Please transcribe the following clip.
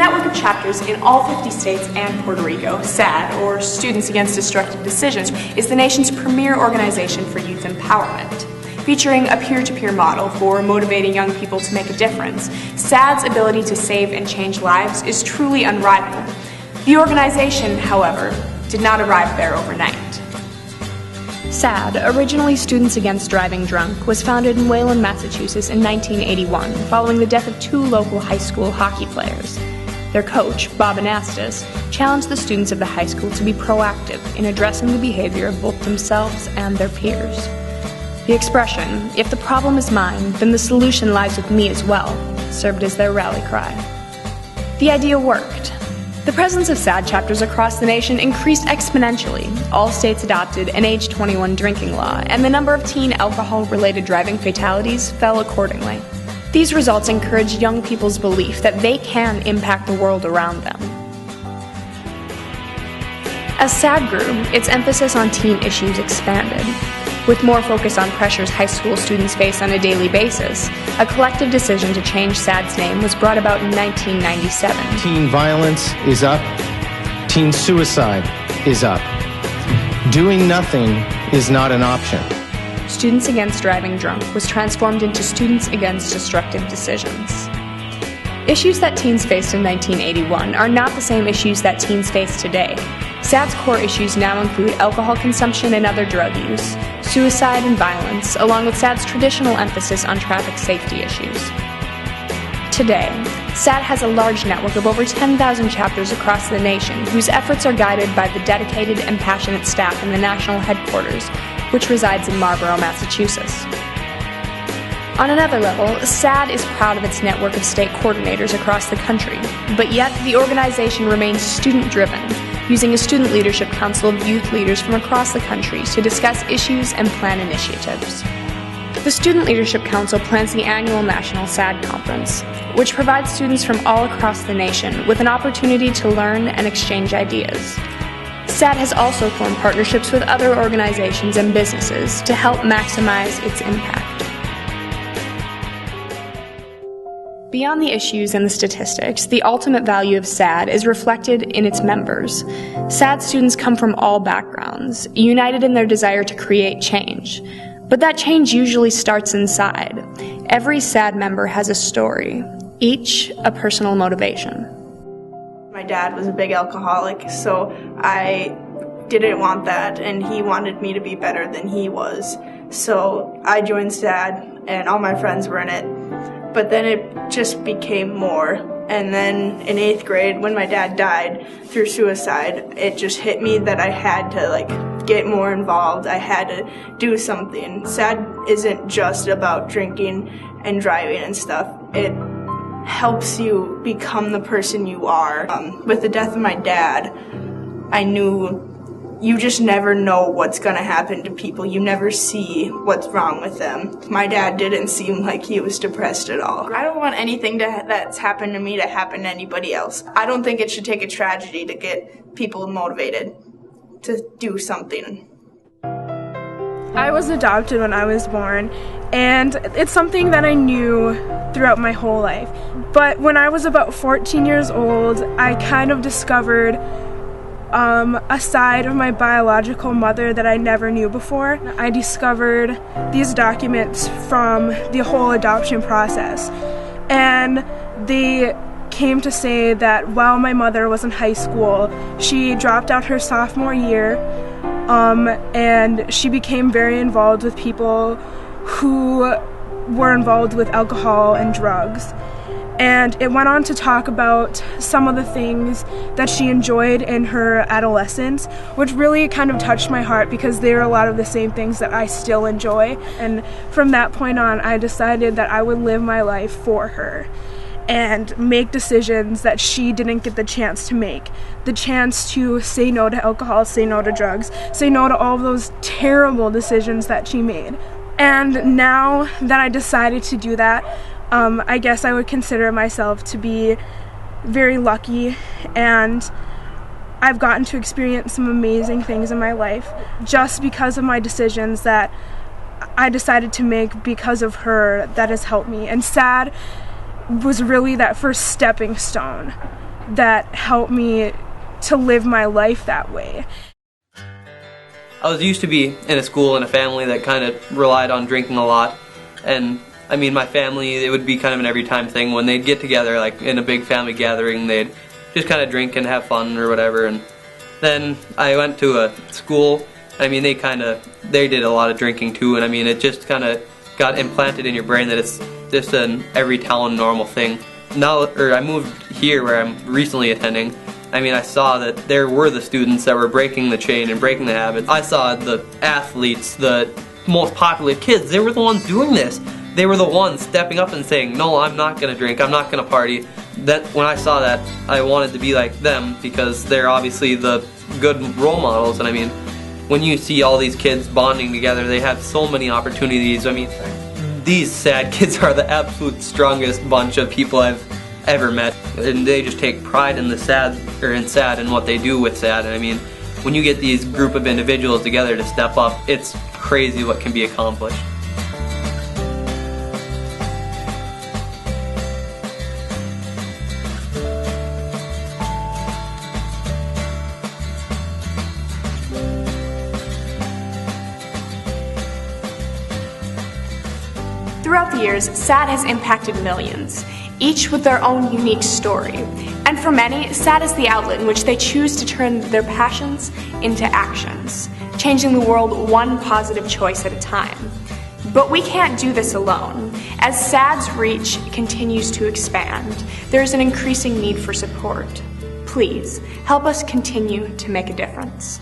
network of chapters in all 50 states and Puerto Rico. SADD, or Students Against Destructive Decisions, is the nation's premier organization for youth empowerment. Featuring a peer-to-peer model for motivating young people to make a difference, SADD's ability to save and change lives is truly unrivaled. The organization, however, did not arrive there overnight. SADD, originally Students Against Driving Drunk, was founded in Wayland, Massachusetts in 1981, following the death of 2 local high school hockey players. Their coach, Bob Anastas, challenged the students of the high school to be proactive in addressing the behavior of both themselves and their peers. The expression, "If the problem is mine, then the solution lies with me as well," served as their rally cry. The idea worked. The presence of SADD chapters across the nation increased exponentially. All states adopted an age 21 drinking law, and the number of teen alcohol-related driving fatalities fell accordingly. These results encouraged young people's belief that they can impact the world around them. As SADD grew, its emphasis on teen issues expanded. With more focus on pressures high school students face on a daily basis, a collective decision to change SADD's name was brought about in 1997. Teen violence is up. Teen suicide is up. Doing nothing is not an option. Students Against Driving Drunk was transformed into Students Against Destructive Decisions. Issues that teens faced in 1981 are not the same issues that teens face today. SADD's core issues now include alcohol consumption and other drug use, suicide and violence, along with SADD's traditional emphasis on traffic safety issues. Today, SADD has a large network of over 10,000 chapters across the nation whose efforts are guided by the dedicated and passionate staff in the national headquarters, which resides in Marlborough, Massachusetts. On another level, SADD is proud of its network of state coordinators across the country, but yet the organization remains student-driven, using a student leadership council of youth leaders from across the country to discuss issues and plan initiatives. The Student Leadership Council plans the annual National SADD Conference, which provides students from all across the nation with an opportunity to learn and exchange ideas. SADD has also formed partnerships with other organizations and businesses to help maximize its impact. Beyond the issues and the statistics, the ultimate value of SADD is reflected in its members. SADD students come from all backgrounds, united in their desire to create change. But that change usually starts inside. Every SADD member has a story, each a personal motivation. My dad was a big alcoholic, so I didn't want that, and he wanted me to be better than he was. So I joined SADD, and all my friends were in it. But then it just became more. And then in 8th grade, when my dad died through suicide, it just hit me that I had to get more involved. I had to do something. SADD isn't just about drinking and driving and stuff. It helps you become the person you are. With the death of my dad, I knew you just never know what's going to happen to people. You never see what's wrong with them. My dad didn't seem like he was depressed at all. I don't want anything that's happened to me to happen to anybody else. I don't think it should take a tragedy to get people motivated to do something. I was adopted when I was born, and it's something that I knew throughout my whole life. But when I was about 14 years old, I kind of discovered a side of my biological mother that I never knew before. I discovered these documents from the whole adoption process, and they came to say that while my mother was in high school, she dropped out her sophomore year, and she became very involved with people who were involved with alcohol and drugs. And it went on to talk about some of the things that she enjoyed in her adolescence, which really kind of touched my heart because they were a lot of the same things that I still enjoy. And from that point on, I decided that I would live my life for her and make decisions that she didn't get the chance to make. The chance to say no to alcohol, say no to drugs, say no to all of those terrible decisions that she made. And now that I decided to do that, I guess I would consider myself to be very lucky, and I've gotten to experience some amazing things in my life just because of my decisions that I decided to make because of her that has helped me. And SADD was really that first stepping stone that helped me to live my life that way. I was used to be in a school and a family that kind of relied on drinking a lot, and I mean my family, it would be kind of an every time thing. When they'd get together, like in a big family gathering, they'd just kind of drink and have fun or whatever. And then I went to a school, I mean they did a lot of drinking too, and I mean it just kind of got implanted in your brain that it's just an every town normal thing. Now, I moved here where I'm recently attending. I mean, I saw that there were the students that were breaking the chain and breaking the habit. I saw the athletes, the most popular kids, they were the ones doing this. They were the ones stepping up and saying, no, I'm not gonna drink, I'm not gonna party. When I saw that, I wanted to be like them because they're obviously the good role models. And I mean, when you see all these kids bonding together, they have so many opportunities. I mean, these SADD kids are the absolute strongest bunch of people I've ever met, and they just take pride in the SADD and what they do with SADD. And I mean, when you get these group of individuals together to step up, it's crazy what can be accomplished. Throughout the years, SADD has impacted millions, each with their own unique story. And for many, SADD is the outlet in which they choose to turn their passions into actions, changing the world one positive choice at a time. But we can't do this alone. As SADD's reach continues to expand, there is an increasing need for support. Please, help us continue to make a difference.